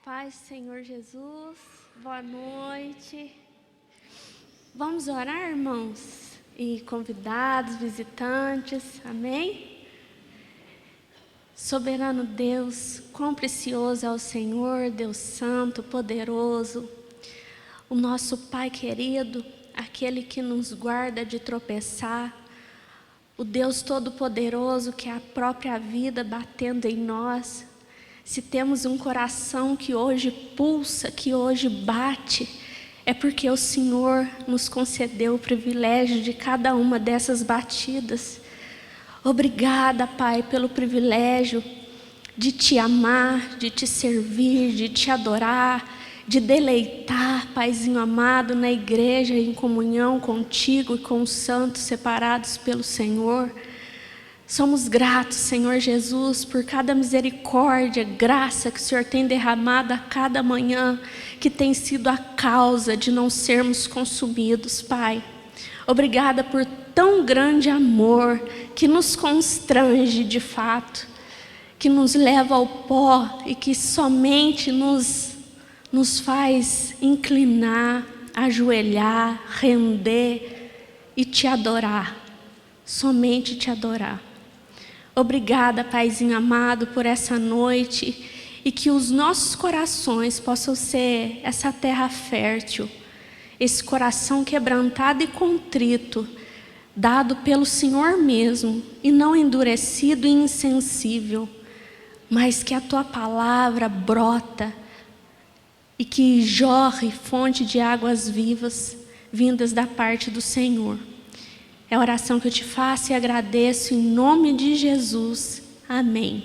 paz do Senhor Jesus, boa noite. Vamos orar, irmãos? E convidados, visitantes, amém? Soberano Deus, quão precioso é o Senhor, Deus Santo, poderoso, o nosso Pai querido, aquele que nos guarda de tropeçar, o Deus Todo-Poderoso que é a própria vida batendo em nós. Se temos um coração que hoje pulsa, que hoje bate, é porque o Senhor nos concedeu o privilégio de cada uma dessas batidas. Obrigada, Pai, pelo privilégio de Te amar, de Te servir, de Te adorar, de deleitar, Paizinho amado, na igreja, em comunhão contigo e com os santos separados pelo Senhor. Somos gratos, Senhor Jesus, por cada misericórdia, graça que o Senhor tem derramado a cada manhã, que tem sido a causa de não sermos consumidos, Pai. Obrigada por tão grande amor que nos constrange de fato, que nos leva ao pó e que somente nos faz inclinar, ajoelhar, render e Te adorar, somente Te adorar. Obrigada, Paizinho amado, por essa noite e que os nossos corações possam ser essa terra fértil, esse coração quebrantado e contrito, dado pelo Senhor mesmo e não endurecido e insensível, mas que a Tua palavra brota e que jorre fonte de águas vivas vindas da parte do Senhor. É a oração que eu Te faço e agradeço em nome de Jesus. Amém.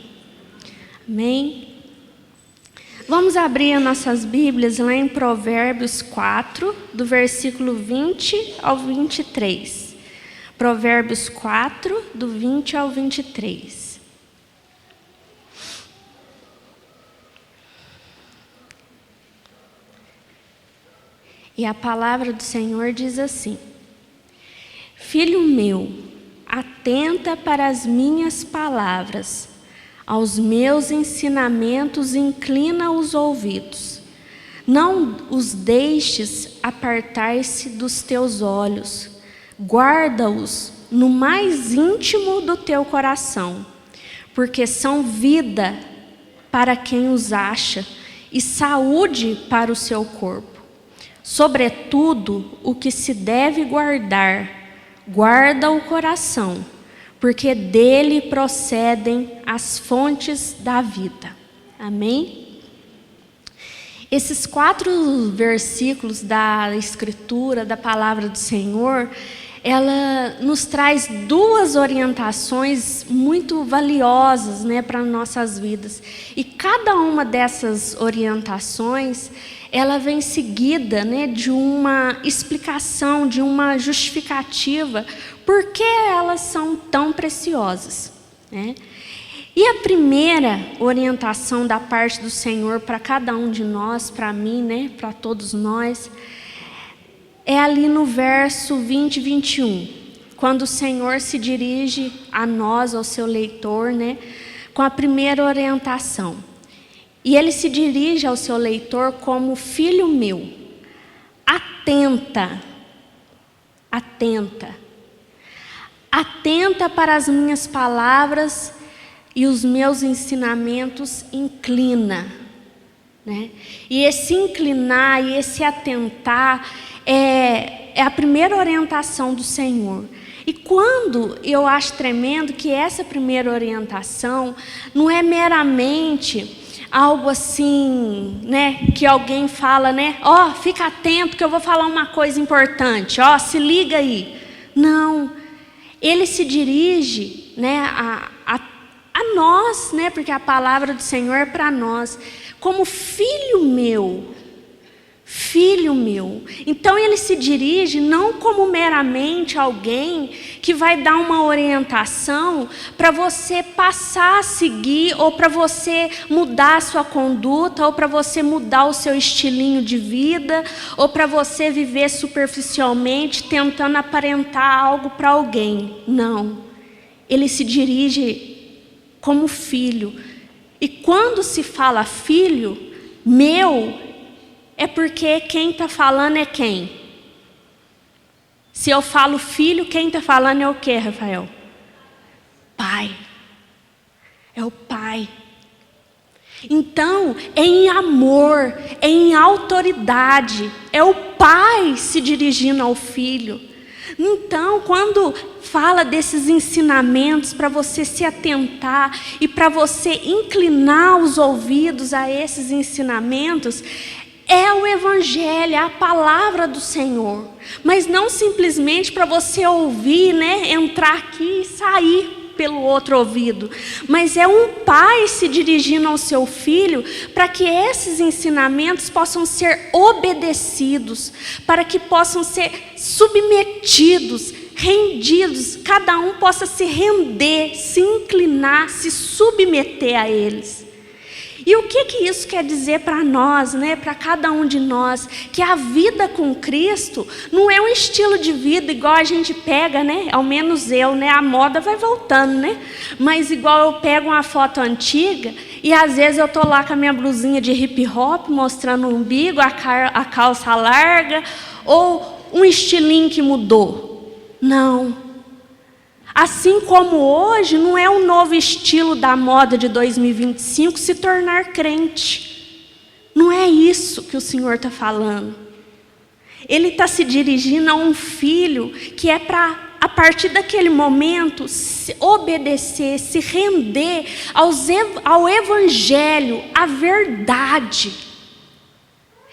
Amém. Vamos abrir as nossas Bíblias lá em Provérbios 4, do versículo 20 ao 23. Provérbios 4, do 20 ao 23. E a palavra do Senhor diz assim: Filho meu, atenta para as minhas palavras, aos meus ensinamentos inclina os ouvidos. Não os deixes apartar-se dos teus olhos, guarda-os no mais íntimo do teu coração, porque são vida para quem os acha e saúde para o seu corpo. Sobretudo, o que se deve guardar, guarda o coração, porque dele procedem as fontes da vida. Amém? Esses 4 versículos da Escritura, da Palavra do Senhor, ela nos traz 2 orientações muito valiosas, para nossas vidas. E cada uma dessas orientações, ela vem seguida, de uma explicação, de uma justificativa, por que elas são tão preciosas, E a primeira orientação da parte do Senhor para cada um de nós, para mim, para todos nós, é ali no verso 20 e 21, quando o Senhor se dirige a nós, ao seu leitor, com a primeira orientação. E Ele se dirige ao seu leitor como: filho meu, atenta para as minhas palavras e os meus ensinamentos inclina. E esse inclinar e esse atentar é a primeira orientação do Senhor. E quando eu acho tremendo que essa primeira orientação não é meramente algo assim, que alguém fala, fica atento que eu vou falar uma coisa importante, se liga aí. Não, Ele se dirige, a nós, porque a palavra do Senhor é para nós, como filho meu. Filho meu. Então Ele se dirige não como meramente alguém que vai dar uma orientação para você passar a seguir, ou para você mudar a sua conduta, ou para você mudar o seu estilinho de vida, ou para você viver superficialmente tentando aparentar algo para alguém. Não. Ele se dirige como filho. E quando se fala filho, meu é porque quem está falando é quem? Se eu falo filho, quem está falando é o quê, Rafael? Pai. É o Pai. Então, é em amor, é em autoridade, é o Pai se dirigindo ao Filho. Então, quando fala desses ensinamentos para você se atentar e para você inclinar os ouvidos a esses ensinamentos, é o Evangelho, é a palavra do Senhor. Mas não simplesmente para você ouvir, entrar aqui e sair pelo outro ouvido, mas é um pai se dirigindo ao seu filho para que esses ensinamentos possam ser obedecidos, para que possam ser submetidos, rendidos, cada um possa se render, se inclinar, se submeter a eles. E o que isso quer dizer para nós, para cada um de nós? Que a vida com Cristo não é um estilo de vida igual a gente pega, ao menos eu, a moda vai voltando, mas igual eu pego uma foto antiga e às vezes eu estou lá com a minha blusinha de hip hop, mostrando o umbigo, a calça larga, ou um estilinho que mudou. Não. Assim como hoje não é um novo estilo da moda de 2025 se tornar crente. Não é isso que o Senhor está falando. Ele está se dirigindo a um filho que é para, a partir daquele momento, se obedecer, se render ao Evangelho, à verdade.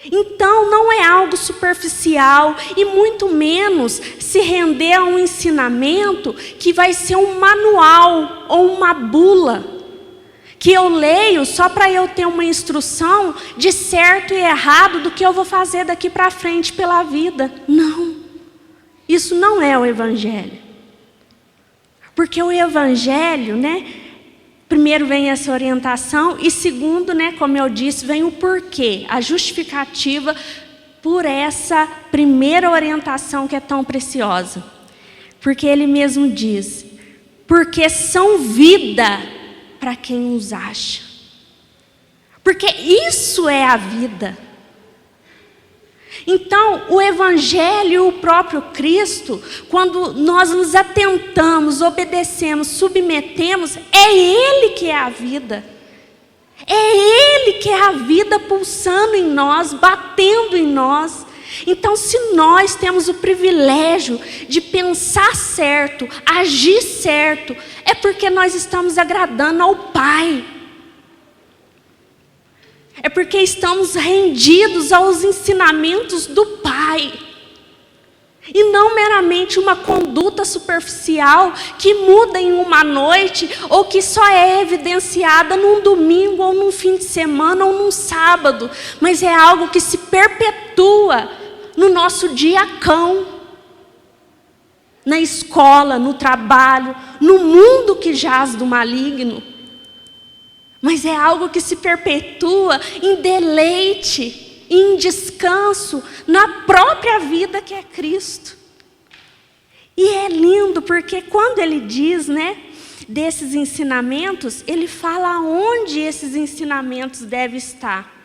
Então não é algo superficial e muito menos se render a um ensinamento que vai ser um manual ou uma bula que eu leio só para eu ter uma instrução de certo e errado do que eu vou fazer daqui para frente pela vida. Não, isso não é o Evangelho. Porque o Evangelho, primeiro vem essa orientação e segundo, como eu disse, vem o porquê, a justificativa por essa primeira orientação que é tão preciosa. Porque ele mesmo diz, porque são vida para quem os acha. Porque isso é a vida. Então, o Evangelho, o próprio Cristo, quando nós nos atentamos, obedecemos, submetemos, é Ele que é a vida. É Ele que é a vida pulsando em nós, batendo em nós. Então, se nós temos o privilégio de pensar certo, agir certo, é porque nós estamos agradando ao Pai. É porque estamos rendidos aos ensinamentos do Pai. E não meramente uma conduta superficial que muda em uma noite ou que só é evidenciada num domingo ou num fim de semana ou num sábado. Mas é algo que se perpetua no nosso diacão, na escola, no trabalho, no mundo que jaz do maligno. Mas é algo que se perpetua em deleite, em descanso, na própria vida que é Cristo. E é lindo porque quando ele diz, desses ensinamentos, ele fala onde esses ensinamentos devem estar.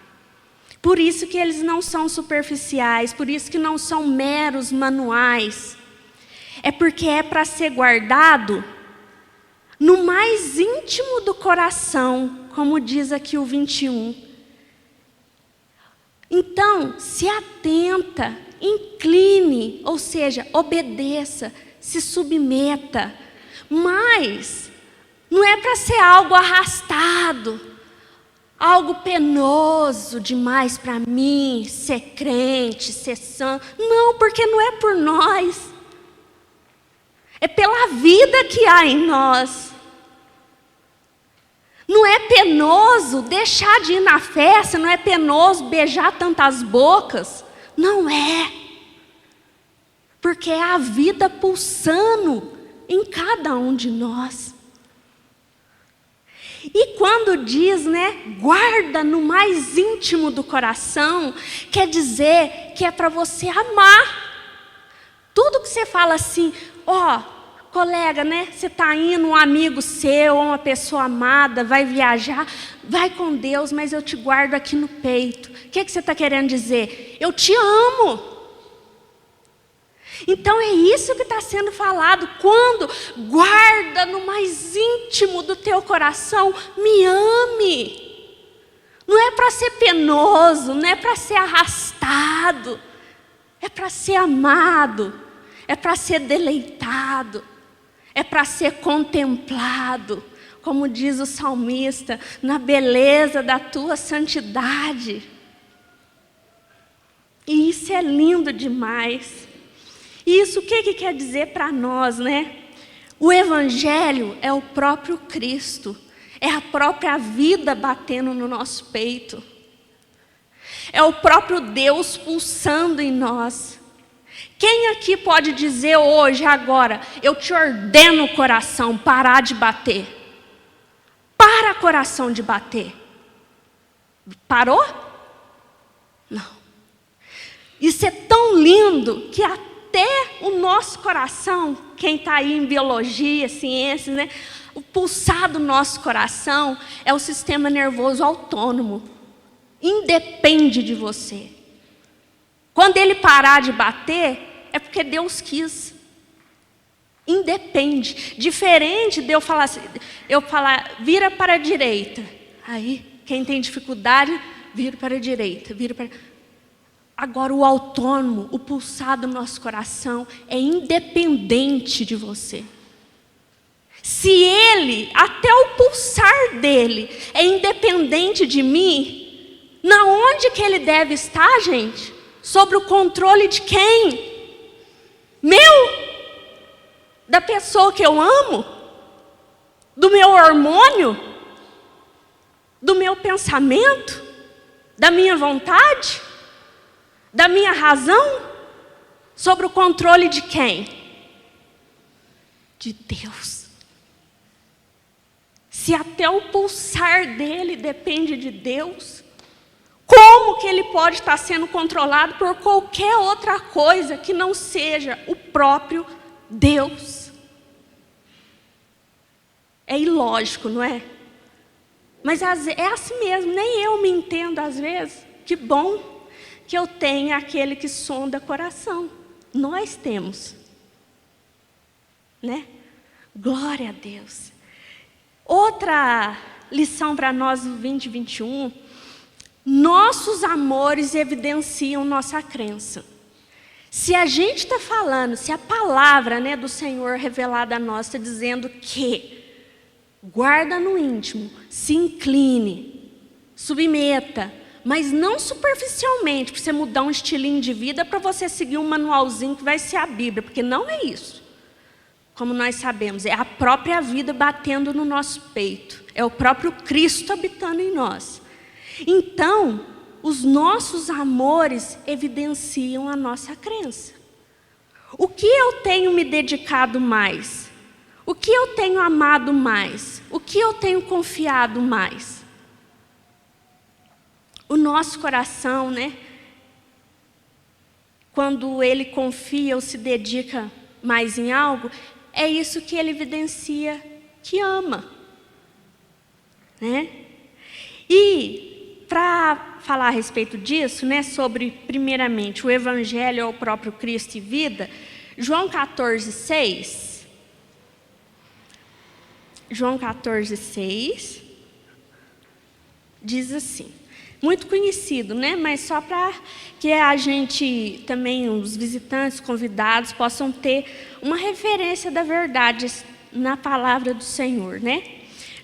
Por isso que eles não são superficiais, por isso que não são meros manuais. É porque é para ser guardado no mais íntimo do coração, como diz aqui o 21. Então, se atenta, incline, ou seja, obedeça, se submeta. Mas não é para ser algo arrastado, algo penoso demais para mim, ser crente, ser santo. Não, porque não é por nós. É pela vida que há em nós. Não é penoso deixar de ir na festa, não é penoso beijar tantas bocas. Não é. Porque é a vida pulsando em cada um de nós. E quando diz, guarda no mais íntimo do coração, quer dizer que é para você amar. Tudo que você fala assim, colega, né? Você está indo, um amigo seu, uma pessoa amada, vai viajar, vai com Deus, mas eu te guardo aqui no peito. O que você está querendo dizer? Eu te amo. Então é isso que está sendo falado. Quando guarda no mais íntimo do teu coração, me ame. Não é para ser penoso, não é para ser arrastado. É para ser amado, é para ser deleitado, é para ser contemplado. Como diz o salmista, na beleza da tua santidade. E isso é lindo demais. E isso o que quer dizer para nós, né? O Evangelho é o próprio Cristo, é a própria vida batendo no nosso peito, é o próprio Deus pulsando em nós. Quem aqui pode dizer hoje, agora, eu te ordeno, coração, parar de bater? Para, coração, de bater. Parou? Não. Isso é tão lindo que até o nosso coração, quem está aí em biologia, ciências, né? O pulsar do nosso coração é o sistema nervoso autônomo. Independe de você. Quando ele parar de bater, é porque Deus quis. Independe. Diferente de eu falar assim, vira para a direita. Aí, quem tem dificuldade, vira para a direita, vira para... Agora o autônomo, o pulsar do nosso coração é independente de você. Se ele, até o pulsar dele, é independente de mim, na onde que ele deve estar, gente? Sobre o controle de quem? Meu? Da pessoa que eu amo? Do meu hormônio? Do meu pensamento? Da minha vontade? Da minha razão? Sobre o controle de quem? De Deus. Se até o pulsar dele depende de Deus, como que ele pode estar sendo controlado por qualquer outra coisa que não seja o próprio Deus? É ilógico, não é? Mas é assim mesmo, nem eu me entendo às vezes. Que bom que eu tenho aquele que sonda coração. Nós temos, né? Glória a Deus. Outra lição para nós no 2021, nossos amores evidenciam nossa crença. Se a gente está falando, se a palavra, né, do Senhor revelada a nós está dizendo que guarda no íntimo, se incline, submeta, mas não superficialmente, para você mudar um estilinho de vida, para você seguir um manualzinho que vai ser a Bíblia, porque não é isso. Como nós sabemos, é a própria vida batendo no nosso peito, é o próprio Cristo habitando em nós. Então, os nossos amores evidenciam a nossa crença. O que eu tenho me dedicado mais? O que eu tenho amado mais? O que eu tenho confiado mais? O nosso coração, né? Quando ele confia ou se dedica mais em algo, é isso que ele evidencia que ama, né? E para falar a respeito disso, né, sobre primeiramente o Evangelho é o próprio Cristo e vida, João 14:6. João 14:6 diz assim, muito conhecido, né? Mas só para que a gente também, os visitantes, convidados, possam ter uma referência da verdade na palavra do Senhor, né?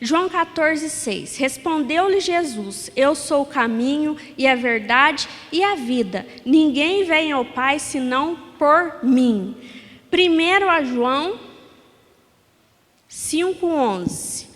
João 14:6. Respondeu-lhe Jesus, eu sou o caminho e a verdade e a vida. Ninguém vem ao Pai senão por mim. 1 João 5:11.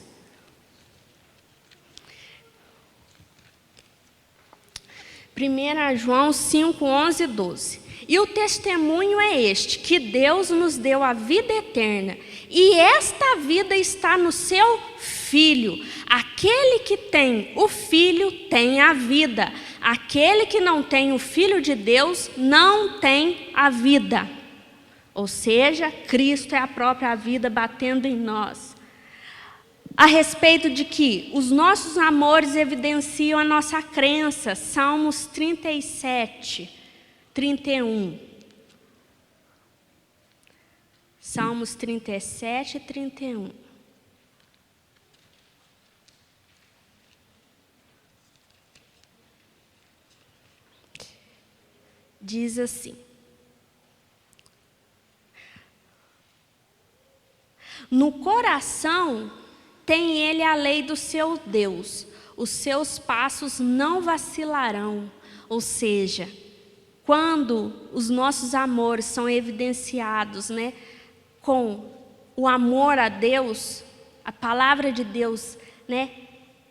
1 João 5:11 e 12. E o testemunho é este, que Deus nos deu a vida eterna, e esta vida está no seu Filho. Aquele que tem o Filho tem a vida. Aquele que não tem o Filho de Deus não tem a vida. Ou seja, Cristo é a própria vida batendo em nós. A respeito de que os nossos amores evidenciam a nossa crença. Salmos 37, 31. Salmos 37, 31. Diz assim: no coração tem ele a lei do seu Deus, os seus passos não vacilarão. Ou seja, quando os nossos amores são evidenciados, né, com o amor a Deus, a palavra de Deus, né,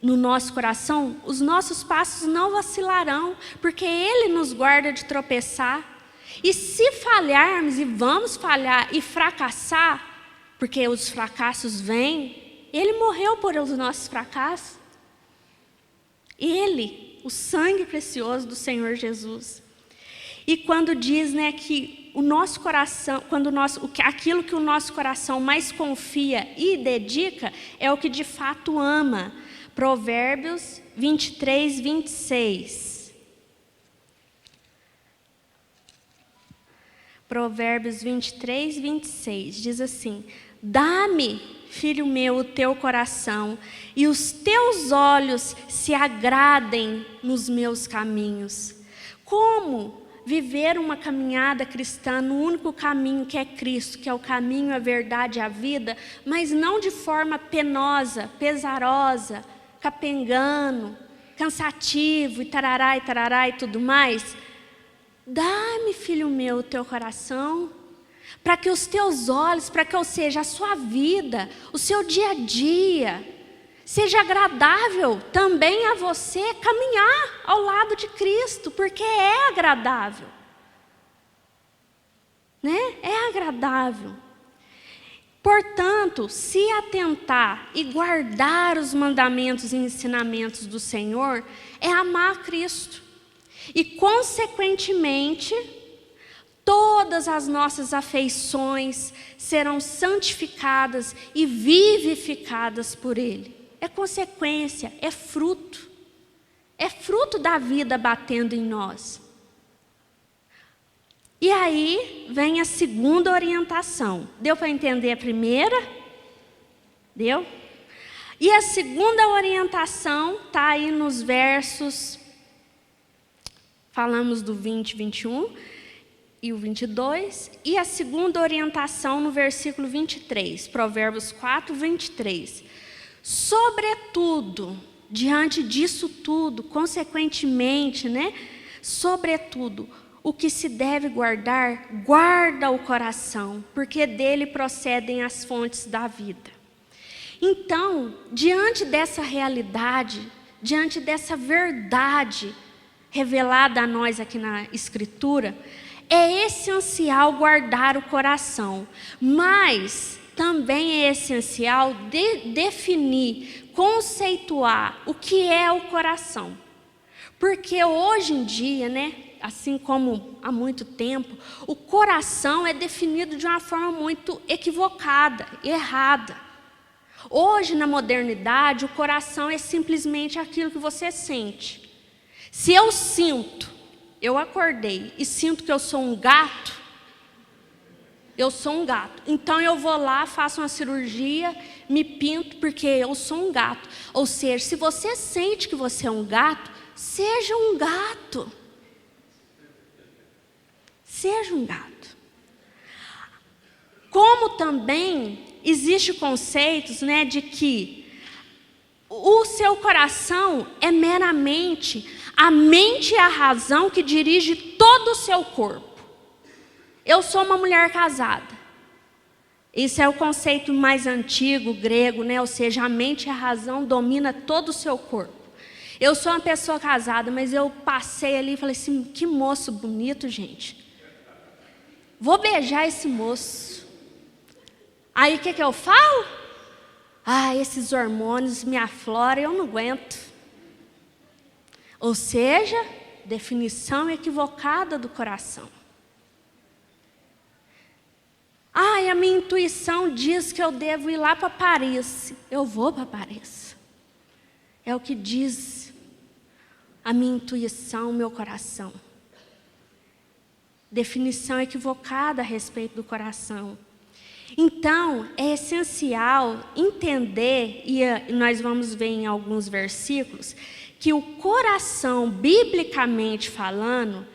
no nosso coração, os nossos passos não vacilarão, porque Ele nos guarda de tropeçar. E se falharmos, e vamos falhar e fracassar, porque os fracassos vêm, Ele morreu por os nossos fracassos. Ele, o sangue precioso do Senhor Jesus. E quando diz, né, que o nosso coração, aquilo que o nosso coração mais confia e dedica, é o que de fato ama. Provérbios 23, 26. Provérbios 23, 26, diz assim: dá-me, filho meu, o teu coração, e os teus olhos se agradem nos meus caminhos. Como viver uma caminhada cristã no único caminho que é Cristo, que é o caminho, a verdade e a vida, mas não de forma penosa, pesarosa, capengano, cansativo e tarará e tudo mais? Dá-me, filho meu, o teu coração, para que os teus olhos, para que, ou seja, a sua vida, o seu dia a dia, seja agradável também a você caminhar ao lado de Cristo, porque é agradável, né? É agradável. Portanto, se atentar e guardar os mandamentos e ensinamentos do Senhor, é amar Cristo. E, consequentemente, todas as nossas afeições serão santificadas e vivificadas por Ele. É consequência, é fruto da vida batendo em nós. E aí vem a segunda orientação. Deu para entender a primeira? Deu? E a segunda orientação está aí nos versos, falamos do 20, 21 e o 22. E a segunda orientação no versículo 23, Provérbios 4, 23. Sobretudo, diante disso tudo, consequentemente, né? Sobretudo, o que se deve guardar, guarda o coração, porque dele procedem as fontes da vida. Então, diante dessa realidade, diante dessa verdade revelada a nós aqui na Escritura, é essencial guardar o coração, mas também é essencial definir, conceituar o que é o coração. Porque hoje em dia, né, assim como há muito tempo, o coração é definido de uma forma muito equivocada, errada. Hoje, na modernidade, o coração é simplesmente aquilo que você sente. Se eu sinto, eu acordei e sinto que eu sou um gato, eu sou um gato. Então eu vou lá, faço uma cirurgia, me pinto porque eu sou um gato. Ou seja, se você sente que você é um gato, seja um gato. Seja um gato. Como também existe conceitos, né, de que o seu coração é meramente a mente e a razão que dirige todo o seu corpo. Eu sou uma mulher casada. Isso é o conceito mais antigo, grego, né? Ou seja, a mente e a razão domina todo o seu corpo. Eu sou uma pessoa casada, mas eu passei ali e falei assim, que moço bonito, gente. Vou beijar esse moço. Aí o que eu falo? Ah, esses hormônios me afloram e eu não aguento. Ou seja, definição equivocada do coração. a minha intuição diz que eu devo ir lá para Paris. Eu vou para Paris. É o que diz a minha intuição, o meu coração. Definição equivocada a respeito do coração. Então, é essencial entender, e nós vamos ver em alguns versículos, que o coração, biblicamente falando,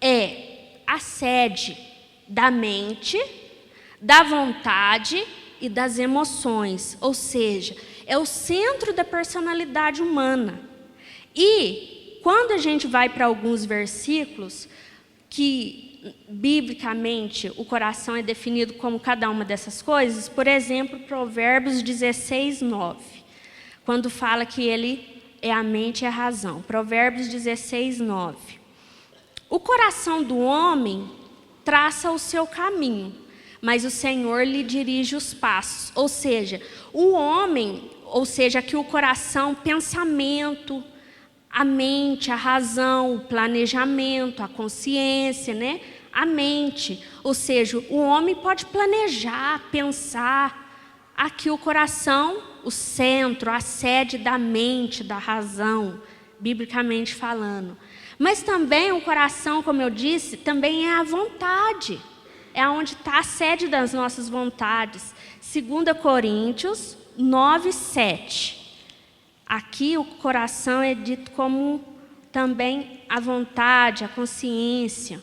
é a sede da mente, da vontade e das emoções. Ou seja, é o centro da personalidade humana. E, quando a gente vai para alguns versículos, que biblicamente o coração é definido como cada uma dessas coisas, por exemplo, Provérbios 16, 9, quando fala que ele é a mente e a razão. Provérbios 16, 9. O coração do homem traça o seu caminho, mas o Senhor lhe dirige os passos. Ou seja, o homem, aqui o coração, pensamento, a mente, a razão, o planejamento, a consciência, né? A mente. Ou seja, o homem pode planejar, pensar. Aqui o coração, o centro, a sede da mente, da razão, biblicamente falando. Mas também o coração, como eu disse, também é a vontade. É onde está a sede das nossas vontades. 2 Coríntios 9, 7. Aqui o coração é dito como também a vontade, a consciência.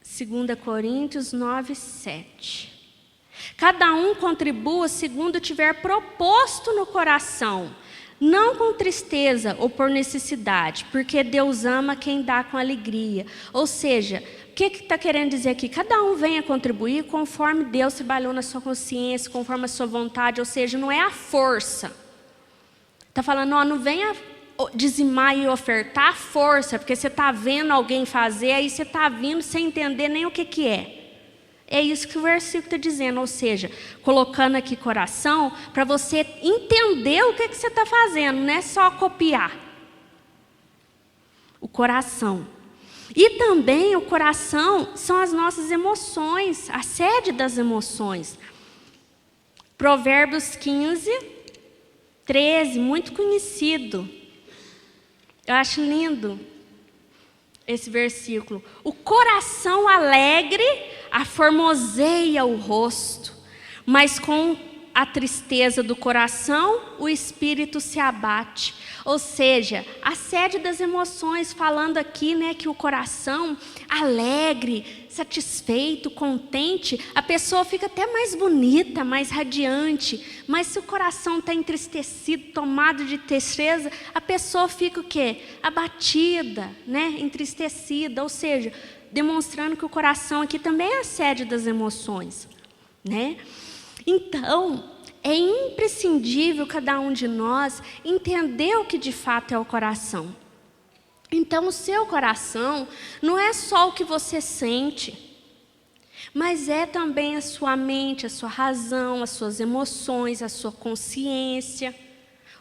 2 Coríntios 9, 7. Cada um contribua segundo tiver proposto no coração, não com tristeza ou por necessidade, porque Deus ama quem dá com alegria. Ou seja, o que está querendo dizer aqui? Cada um venha contribuir conforme Deus trabalhou na sua consciência, conforme a sua vontade, ou seja, não é a força. Está falando, não venha dizimar e ofertar a força, porque você está vendo alguém fazer, aí você está vindo sem entender nem o que é. É isso que o versículo está dizendo, ou seja, colocando aqui coração, para você entender o que você está fazendo, não é só copiar. O coração. E também o coração são as nossas emoções, a sede das emoções. Provérbios 15, 13, muito conhecido. Eu acho lindo esse versículo. O coração alegre aformoseia o rosto, mas com a tristeza do coração, o espírito se abate. Ou seja, a sede das emoções, falando aqui, né, que o coração alegre, satisfeito, contente, a pessoa fica até mais bonita, mais radiante. Mas se o coração está entristecido, tomado de tristeza, a pessoa fica o quê? Abatida, né, entristecida, ou seja, demonstrando que o coração aqui também é a sede das emoções, né? Então, é imprescindível cada um de nós entender o que de fato é o coração. Então, o seu coração não é só o que você sente, mas é também a sua mente, a sua razão, as suas emoções, a sua consciência,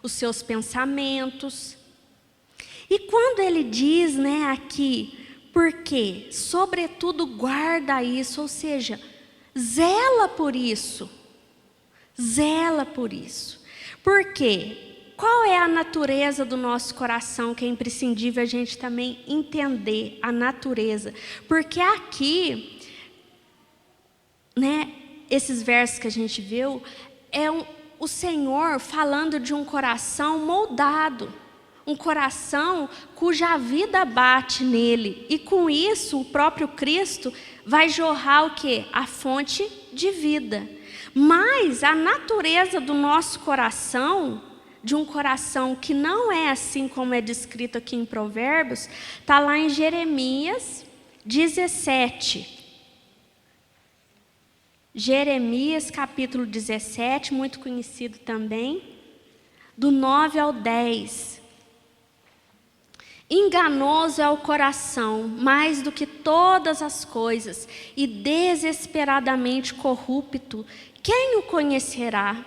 os seus pensamentos. E quando ele diz, né, aqui, porque, sobretudo, guarda isso, ou seja, zela por isso. Zela por isso. Por quê? Qual é a natureza do nosso coração, que é imprescindível a gente também entender a natureza? Porque aqui, né, esses versos que a gente viu, o Senhor falando de um coração moldado. Um coração cuja vida bate nele. E com isso, o próprio Cristo vai jorrar o quê? A fonte de vida. Mas a natureza do nosso coração, de um coração que não é assim como é descrito aqui em Provérbios, está lá em Jeremias 17. Jeremias capítulo 17, muito conhecido também, do 9 ao 10. Enganoso é o coração, mais do que todas as coisas, e desesperadamente corrupto. Quem o conhecerá?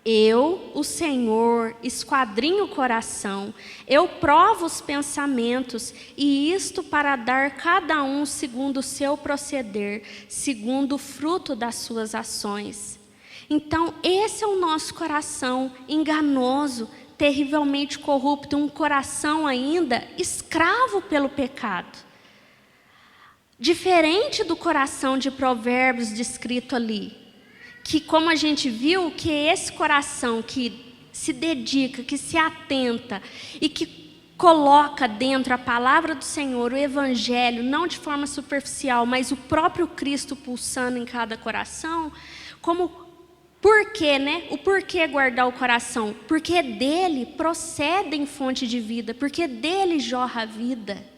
Eu, o Senhor, esquadrinho o coração, eu provo os pensamentos, e isto para dar cada um segundo o seu proceder, segundo o fruto das suas ações. Então, esse é o nosso coração enganoso, terrivelmente corrupto, um coração ainda escravo pelo pecado. Diferente do coração de Provérbios descrito ali, que como a gente viu, que esse coração que se dedica, que se atenta e que coloca dentro a palavra do Senhor, o Evangelho, não de forma superficial, mas o próprio Cristo pulsando em cada coração, como porquê, né? O porquê guardar o coração? Porque dele procedem fonte de vida, porque dele jorra a vida.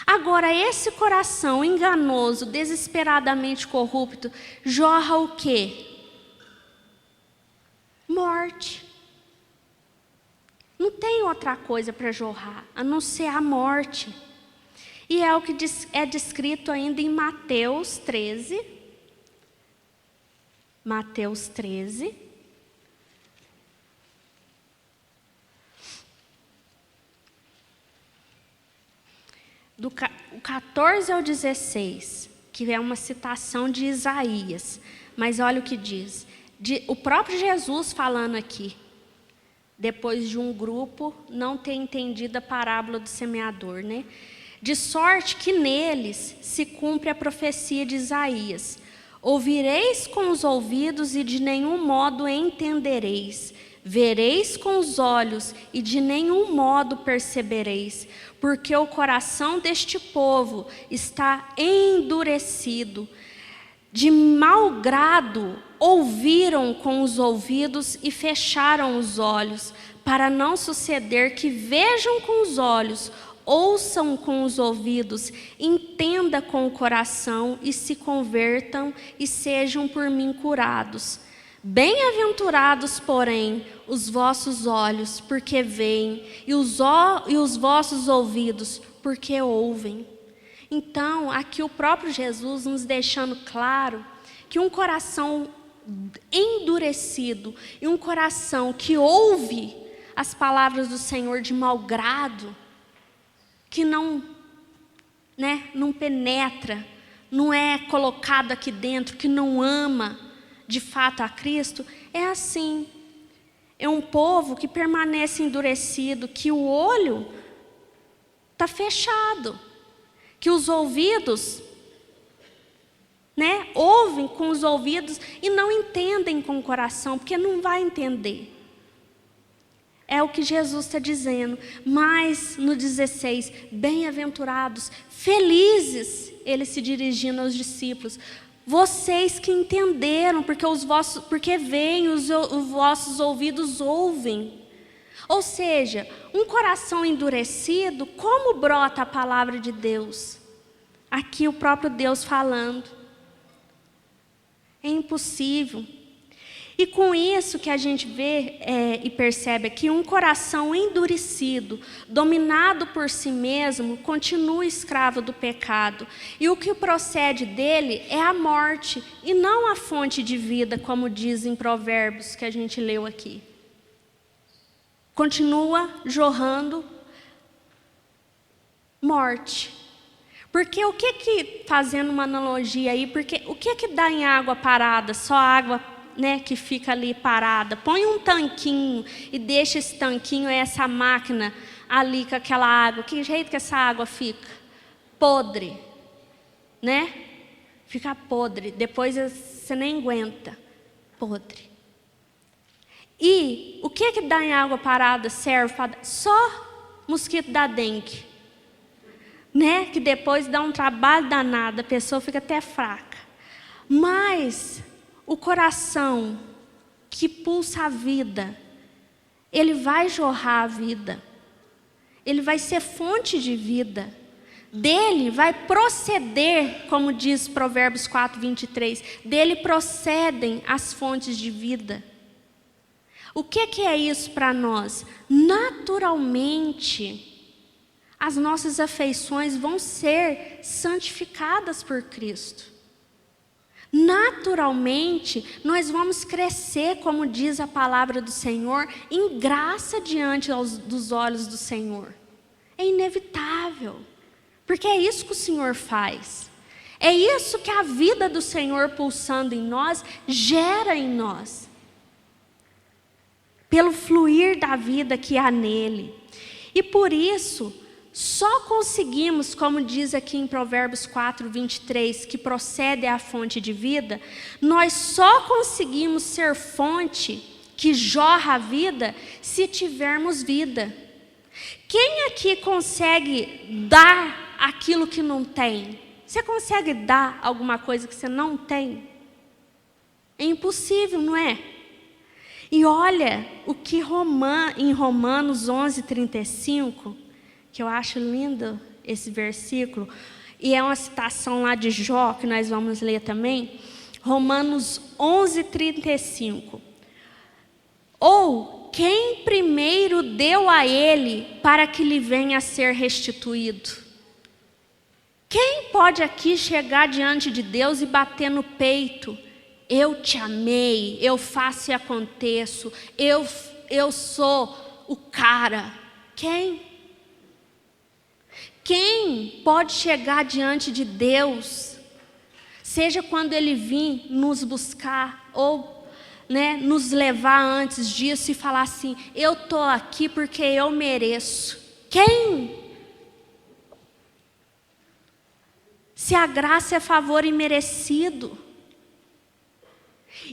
Agora, esse coração enganoso, desesperadamente corrupto, jorra o quê? Morte. Não tem outra coisa para jorrar, a não ser a morte. E é o que é descrito ainda em Mateus 13. Mateus 13. Do 14 ao 16, que é uma citação de Isaías. Mas olha o que diz. O próprio Jesus falando aqui, depois de um grupo não ter entendido a parábola do semeador, né? De sorte que neles se cumpre a profecia de Isaías. Ouvireis com os ouvidos e de nenhum modo entendereis. Vereis com os olhos e de nenhum modo percebereis, porque o coração deste povo está endurecido. De mau grado ouviram com os ouvidos e fecharam os olhos, para não suceder que vejam com os olhos, ouçam com os ouvidos, entendam com o coração e se convertam e sejam por mim curados. Bem-aventurados, porém, os vossos olhos, porque veem, e os vossos ouvidos, porque ouvem. Então, aqui o próprio Jesus nos deixando claro que um coração endurecido e um coração que ouve as palavras do Senhor de mau grado, que não penetra, não é colocado aqui dentro, que não ama de fato a Cristo, é assim. É um povo que permanece endurecido, que o olho está fechado, que os ouvidos, ouvem com os ouvidos e não entendem com o coração, porque não vai entender. É o que Jesus está dizendo. Mas no 16, bem-aventurados, felizes, ele se dirigindo aos discípulos, vocês que entenderam, porque veem, os vossos ouvidos ouvem. Ou seja, um coração endurecido, como brota a palavra de Deus? Aqui o próprio Deus falando. É impossível. E com isso que a gente vê e percebe aqui, um coração endurecido, dominado por si mesmo, continua escravo do pecado. E o que procede dele é a morte, e não a fonte de vida, como diz em Provérbios, que a gente leu aqui. Continua jorrando morte. Porque o que fazendo uma analogia aí, porque o que dá em água parada? Só água que fica ali parada. Põe um tanquinho e deixa esse tanquinho, essa máquina ali com aquela água. Que jeito que essa água fica? Podre, Fica podre. Depois você nem aguenta. Podre. E o que dá em água parada serve para só mosquito da dengue, que depois dá um trabalho danado, a pessoa fica até fraca. Mas o coração que pulsa a vida, ele vai jorrar a vida, ele vai ser fonte de vida, dele vai proceder, como diz Provérbios 4:23, dele procedem as fontes de vida. O que é isso para nós? Naturalmente, as nossas afeições vão ser santificadas por Cristo. Naturalmente, nós vamos crescer, como diz a palavra do Senhor, em graça diante dos olhos do Senhor. É inevitável, porque é isso que o Senhor faz. É isso que a vida do Senhor pulsando em nós, gera em nós. Pelo fluir da vida que há nele. E por isso, só conseguimos, como diz aqui em Provérbios 4, 23, que procede à fonte de vida, nós só conseguimos ser fonte que jorra a vida se tivermos vida. Quem aqui consegue dar aquilo que não tem? Você consegue dar alguma coisa que você não tem? É impossível, não é? E olha o que em Romanos 11, 35, que eu acho lindo esse versículo, e é uma citação lá de Jó, que nós vamos ler também, Romanos 11, 35. Ou quem primeiro deu a ele para que lhe venha a ser restituído? Quem pode aqui chegar diante de Deus e bater no peito? Eu te amei, eu faço e aconteço, eu sou o cara. Quem? Quem pode chegar diante de Deus, seja quando Ele vir nos buscar, ou nos levar antes disso e falar assim, eu estou aqui porque eu mereço. Quem? Se a graça é favor imerecido.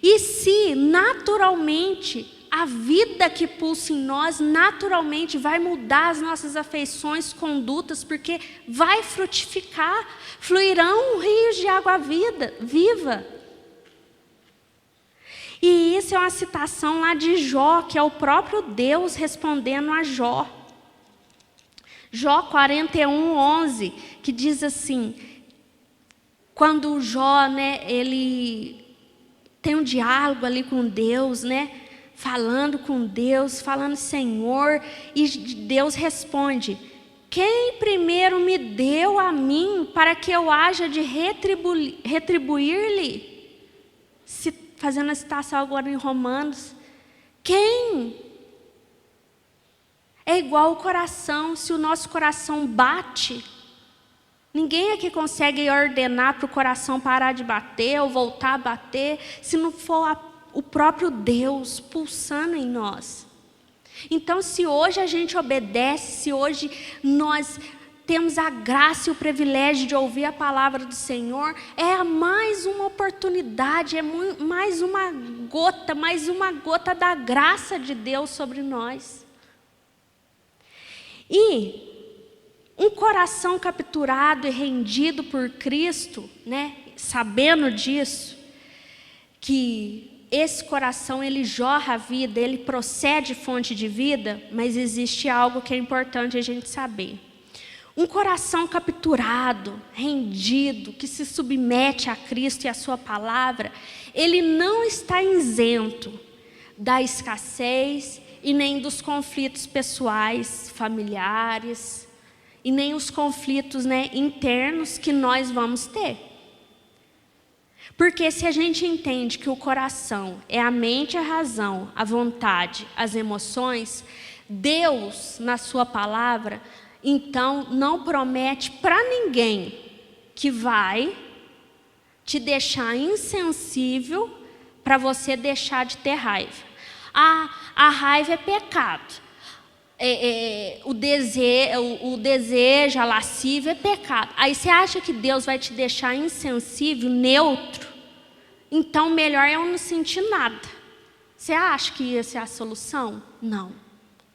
E se naturalmente a vida que pulsa em nós naturalmente vai mudar as nossas afeições, condutas, porque vai frutificar, fluirão rios de água viva. E isso é uma citação lá de Jó, que é o próprio Deus respondendo a Jó. Jó 41, 11, que diz assim, quando Jó, ele tem um diálogo ali com Deus, falando com Deus, falando Senhor, e Deus responde, quem primeiro me deu a mim para que eu haja de retribuir-lhe? Fazendo a citação agora em Romanos, quem? É igual o coração, se o nosso coração bate, ninguém aqui consegue ordenar para o coração parar de bater ou voltar a bater, se não for o próprio Deus pulsando em nós. Então, se hoje a gente obedece, se hoje nós temos a graça e o privilégio de ouvir a palavra do Senhor, é mais uma oportunidade, é mais uma gota da graça de Deus sobre nós. E um coração capturado e rendido por Cristo, sabendo disso, que esse coração ele jorra a vida, ele procede fonte de vida, mas existe algo que é importante a gente saber. Um coração capturado, rendido, que se submete a Cristo e a sua palavra, ele não está isento da escassez e nem dos conflitos pessoais, familiares, e nem os conflitos internos que nós vamos ter. Porque se a gente entende que o coração é a mente, a razão, a vontade, as emoções, Deus, na sua palavra, então não promete para ninguém que vai te deixar insensível para você deixar de ter raiva. A raiva é pecado. O desejo, a lascívia é pecado. Aí você acha que Deus vai te deixar insensível, neutro? Então melhor eu não sentir nada. Você acha que ia ser a solução? Não.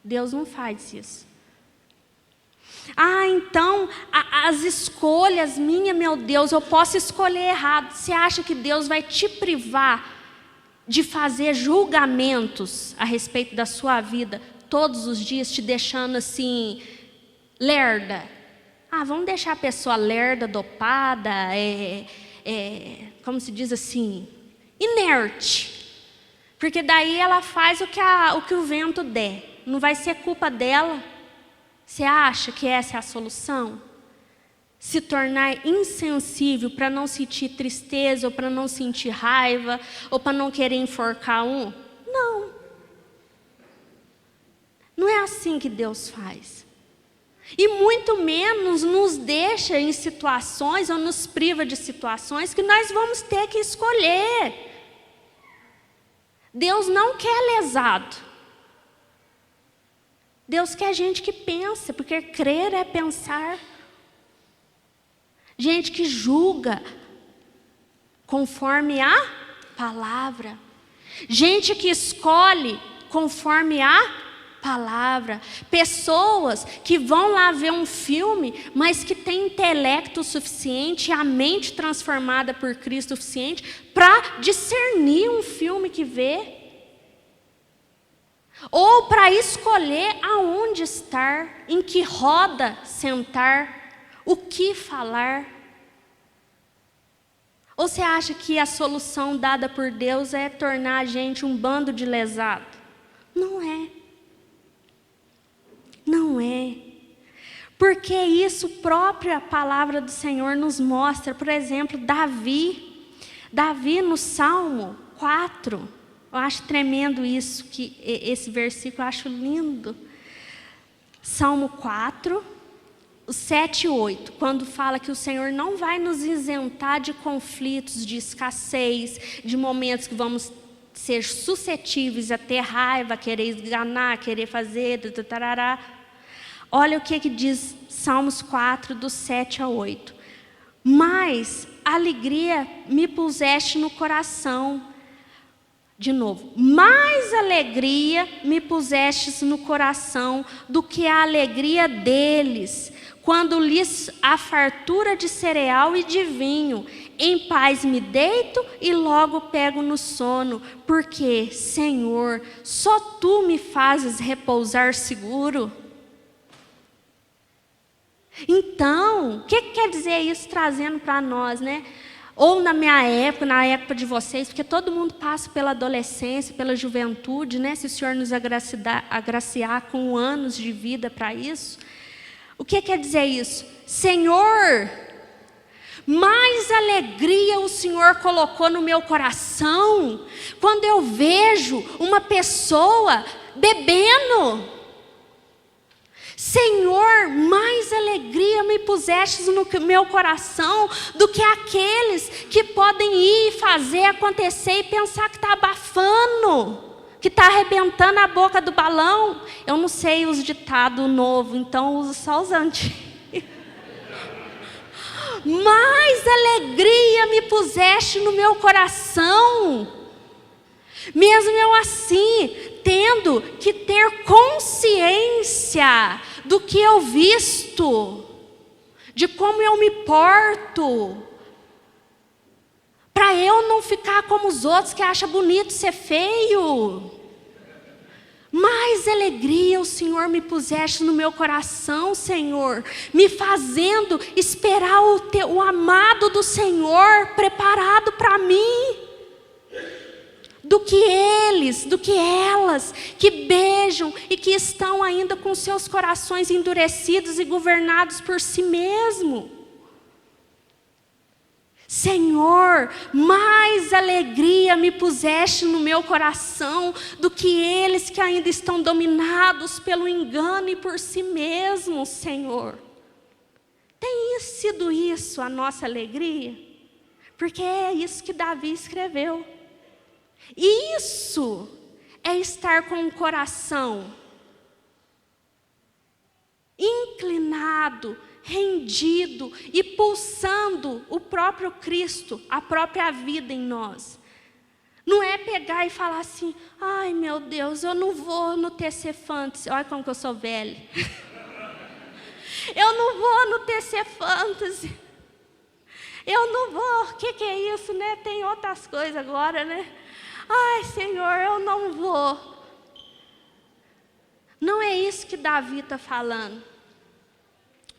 Deus não faz isso. Então as escolhas minhas, meu Deus, eu posso escolher errado. Você acha que Deus vai te privar de fazer julgamentos a respeito da sua vida todos os dias, te deixando assim, lerda? Vamos deixar a pessoa lerda, dopada, como se diz assim, inerte. Porque daí ela faz o que o vento der. Não vai ser culpa dela. Você acha que essa é a solução? se tornar insensível para não sentir tristeza, ou para não sentir raiva, ou para não querer enforcar um? Não. Não é assim que Deus faz. E muito menos nos deixa em situações, ou nos priva de situações que nós vamos ter que escolher. Deus não quer lesado. Deus quer gente que pensa, porque crer é pensar. Gente que julga conforme a palavra. Gente que escolhe conforme a palavra. Pessoas que vão lá ver um filme, mas que têm intelecto suficiente, a mente transformada por Cristo suficiente, para discernir um filme que vê. Ou para escolher aonde estar, em que roda sentar, o que falar. Ou você acha que a solução dada por Deus é tornar a gente um bando de lesado? Não é. Não é. Porque isso própria palavra do Senhor nos mostra. Por exemplo, Davi no Salmo 4, eu acho tremendo isso, esse versículo eu acho lindo. Salmo 4, 7 e 8, quando fala que o Senhor não vai nos isentar de conflitos, de escassez, de momentos que vamos ser suscetíveis a ter raiva, querer esganar, querer fazer, tarará. Olha o que diz Salmos 4, do 7 a 8. Mas alegria me puseste no coração. De novo, mais alegria me pusestes no coração do que a alegria deles, quando lhes a fartura de cereal e de vinho. Em paz me deito e logo pego no sono, porque, Senhor, só Tu me fazes repousar seguro. Então, o que quer dizer isso trazendo para nós, né? Ou na minha época, na época de vocês, porque todo mundo passa pela adolescência, pela juventude, né? Se o Senhor nos agraciar com anos de vida para isso. O que quer dizer isso? Senhor, mais alegria o Senhor colocou no meu coração quando eu vejo uma pessoa bebendo. Senhor, mais alegria me pusestes no meu coração do que aqueles que podem ir fazer acontecer e pensar que está abafando, que está arrebentando a boca do balão. Eu não sei os ditados novos, então uso só os antigos. Mais alegria me puseste no meu coração, mesmo eu assim, tendo que ter consciência do que eu visto, de como eu me porto, para eu não ficar como os outros que acham bonito ser feio. Mais alegria o Senhor me puseste no meu coração, Senhor, me fazendo esperar o amado do Senhor preparado para mim, do que eles, do que elas, que beijam e que estão ainda com seus corações endurecidos e governados por si mesmo. Senhor, mais alegria me puseste no meu coração do que eles que ainda estão dominados pelo engano e por si mesmos, Senhor. Tem sido isso a nossa alegria? Porque é isso que Davi escreveu. Isso é estar com o coração inclinado, rendido e pulsando o próprio Cristo, a própria vida em nós. Não é pegar e falar assim, ai meu Deus, eu não vou no TC Fantasy. Olha como que eu sou velha. Eu não vou no TC Fantasy. Eu não vou, o que é isso, né? Tem outras coisas agora, né? Ai Senhor, eu não vou. Não é isso que Davi está falando.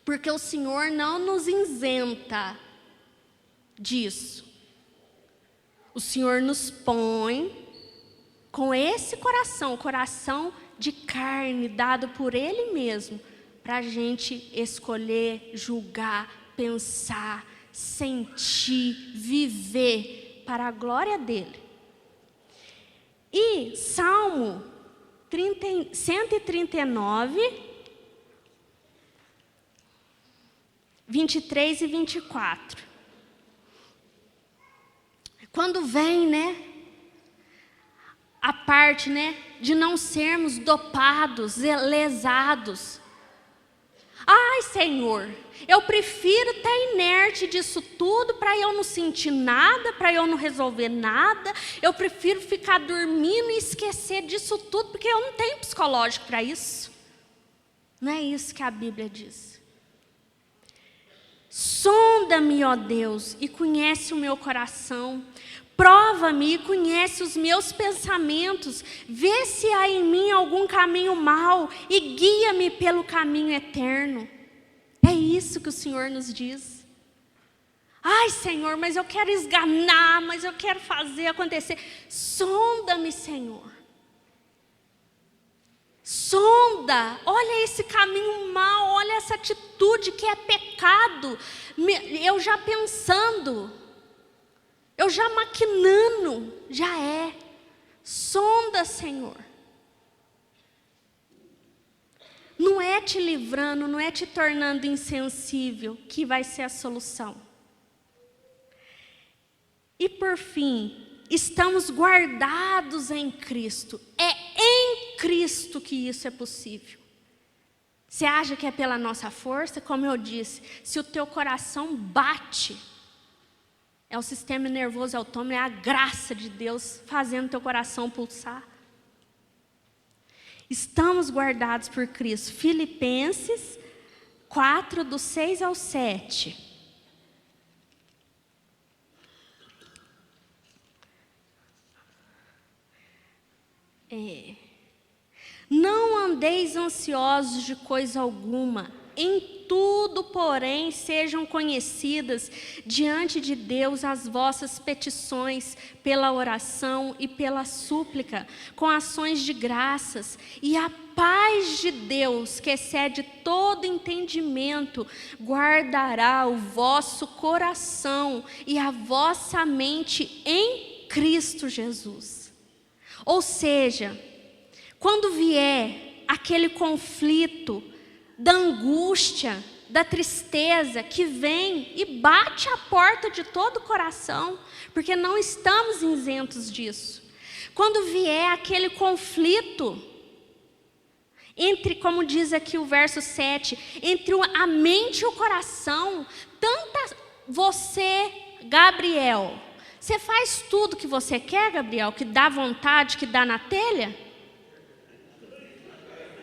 Porque o Senhor não nos isenta disso. O Senhor nos põe com esse coração, o coração de carne dado por Ele mesmo, para a gente escolher, julgar, pensar, sentir, viver para a glória dele. E Salmo 139, 23 e 24. Quando vem, a parte, de não sermos dopados, lesados. Ai, Senhor, eu prefiro estar inerte disso tudo para eu não sentir nada, para eu não resolver nada. Eu prefiro ficar dormindo e esquecer disso tudo, porque eu não tenho psicológico para isso. Não é isso que a Bíblia diz. Sonda-me, ó Deus, e conhece o meu coração. Prova-me e conhece os meus pensamentos. Vê se há em mim algum caminho mau e guia-me pelo caminho eterno. É isso que o Senhor nos diz. Ai, Senhor, mas eu quero esganar, mas eu quero fazer acontecer. Sonda-me, Senhor. Sonda, olha esse caminho mau, olha essa atitude que é pecado. Eu já pensando, eu já maquinando, já é. Sonda, Senhor. Não é te livrando, não é te tornando insensível que vai ser a solução. E por fim, estamos guardados em Cristo. É em Cristo que isso é possível. Você acha que é pela nossa força? Como eu disse, se o teu coração bate, é o sistema nervoso autônomo, é a graça de Deus fazendo teu coração pulsar. Estamos guardados por Cristo. Filipenses 4, do 6 ao 7. Não andeis ansiosos de coisa alguma, em tudo, porém, sejam conhecidas diante de Deus as vossas petições pela oração e pela súplica, com ações de graças, e a paz de Deus, que excede todo entendimento, guardará o vosso coração e a vossa mente em Cristo Jesus. Ou seja, quando vier aquele conflito da angústia, da tristeza que vem e bate a porta de todo o coração, porque não estamos isentos disso. Quando vier aquele conflito entre, como diz aqui o verso 7, entre a mente e o coração, você, Gabriel, você faz tudo que você quer, Gabriel, que dá vontade, que dá na telha?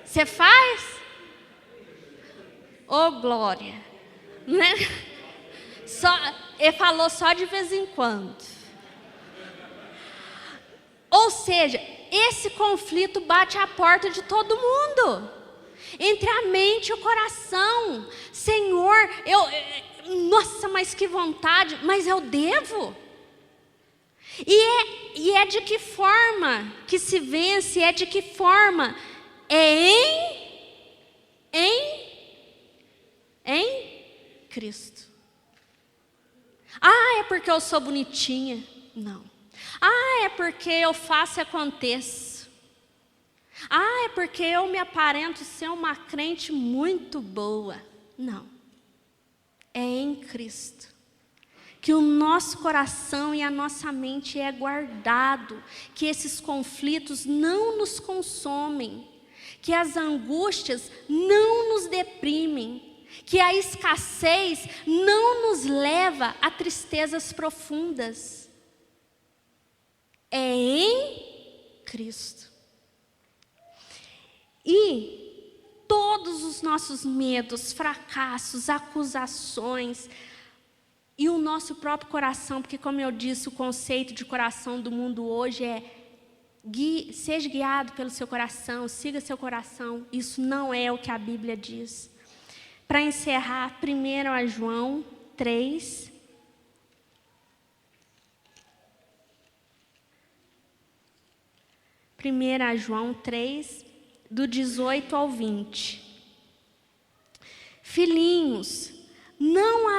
Você faz? Oh, glória. Né? Ele falou só de vez em quando. Ou seja, esse conflito bate à porta de todo mundo. Entre a mente e o coração. Senhor, nossa, mas que vontade, mas eu devo? E é de que forma que se vence, é de que forma? É em Cristo. Ah, é porque eu sou bonitinha? Não. Ah, é porque eu faço e aconteço. Ah, é porque eu me aparento ser uma crente muito boa. Não. É em Cristo que o nosso coração e a nossa mente é guardado, que esses conflitos não nos consomem, que as angústias não nos deprimem, que a escassez não nos leva a tristezas profundas. É em Cristo. E todos os nossos medos, fracassos, acusações, e o nosso próprio coração, porque como eu disse, o conceito de coração do mundo hoje é seja guiado pelo seu coração, siga seu coração. Isso não é o que a Bíblia diz. Para encerrar, 1 João 3. João 3, do 18 ao 20. Filhinhos, não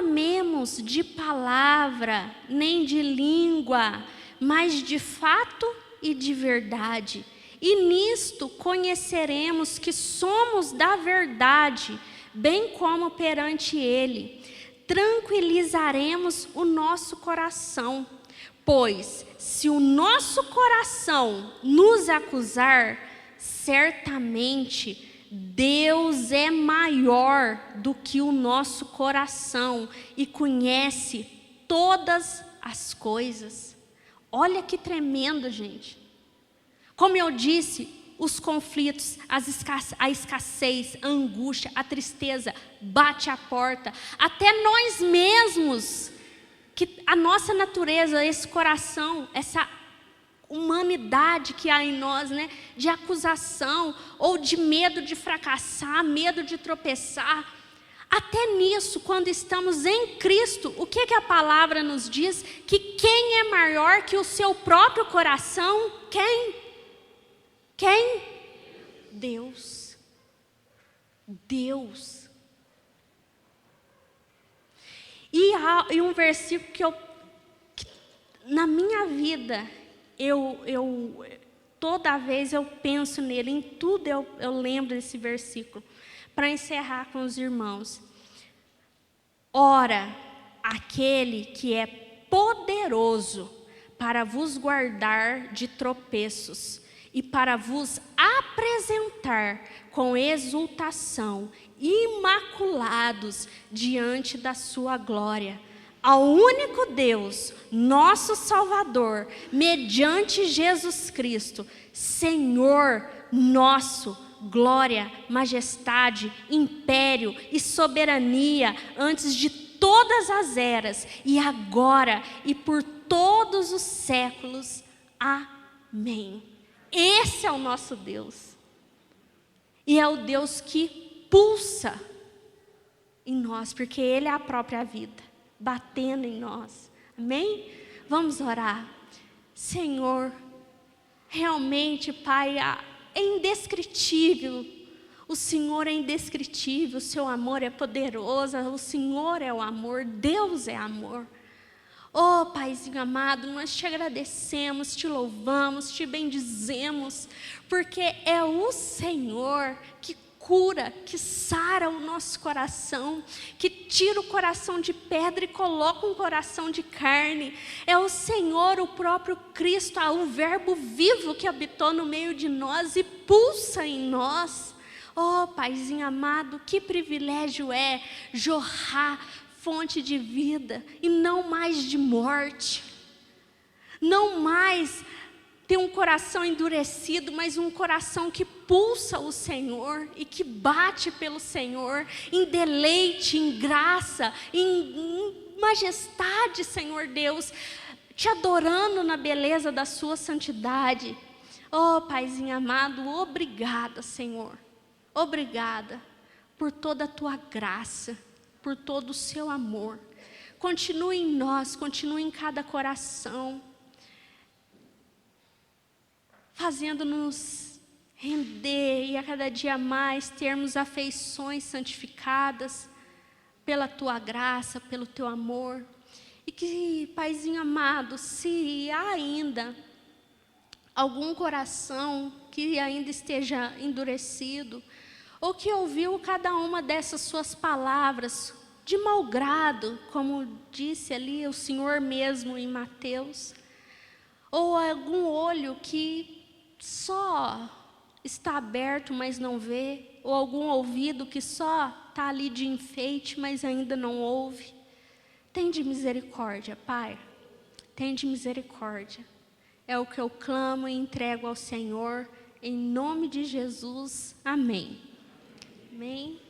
dons de palavra, nem de língua, mas de fato e de verdade. E nisto conheceremos que somos da verdade, bem como perante Ele. Tranquilizaremos o nosso coração, pois se o nosso coração nos acusar, certamente Deus é maior do que o nosso coração e conhece todas as coisas. Olha que tremendo, gente. Como eu disse, os conflitos, a escassez, a angústia, a tristeza bate à porta. Até nós mesmos, que a nossa natureza, esse coração, essa humanidade que há em nós, né, de acusação ou de medo de fracassar, medo de tropeçar. Até nisso, quando estamos em Cristo, o que a palavra nos diz? Que quem é maior que o seu próprio coração? Quem? Deus. Deus. E um versículo que na minha vida, toda vez eu penso nele, em tudo eu lembro desse versículo, para encerrar com os irmãos. Ora, aquele que é poderoso para vos guardar de tropeços e para vos apresentar com exultação, imaculados diante da sua glória, ao único Deus, nosso Salvador, mediante Jesus Cristo, Senhor nosso, glória, majestade, império e soberania antes de todas as eras, e agora e por todos os séculos. Amém. Esse é o nosso Deus. E é o Deus que pulsa em nós, porque Ele é a própria vida, batendo em nós. Amém? Vamos orar. Senhor, realmente, Pai, é indescritível. O Senhor é indescritível, o seu amor é poderoso, o Senhor é o amor, Deus é amor. Oh, Paizinho amado, nós te agradecemos, te louvamos, te bendizemos, porque é o Senhor que cura, que sara o nosso coração, que tira o coração de pedra e coloca um coração de carne. É o Senhor, o próprio Cristo, o Verbo vivo que habitou no meio de nós e pulsa em nós. Oh, Paizinho amado, que privilégio é jorrar fonte de vida e não mais de morte. Não mais ter um coração endurecido, mas um coração que pulsa o Senhor e que bate pelo Senhor em deleite, em graça, em majestade, Senhor Deus, te adorando na beleza da sua santidade. Oh, Paizinho amado, obrigada, Senhor. Obrigada por toda a tua graça, por todo o seu amor. Continue em nós, continue em cada coração, fazendo-nos render e a cada dia mais termos afeições santificadas pela tua graça, pelo teu amor. E que, Paizinho amado, se há ainda algum coração que ainda esteja endurecido, ou que ouviu cada uma dessas suas palavras de mau grado, como disse ali o Senhor mesmo em Mateus, ou algum olho que só está aberto, mas não vê, ou algum ouvido que só está ali de enfeite, mas ainda não ouve. Tende misericórdia, Pai, tende misericórdia. É o que eu clamo e entrego ao Senhor, em nome de Jesus. Amém. Amém.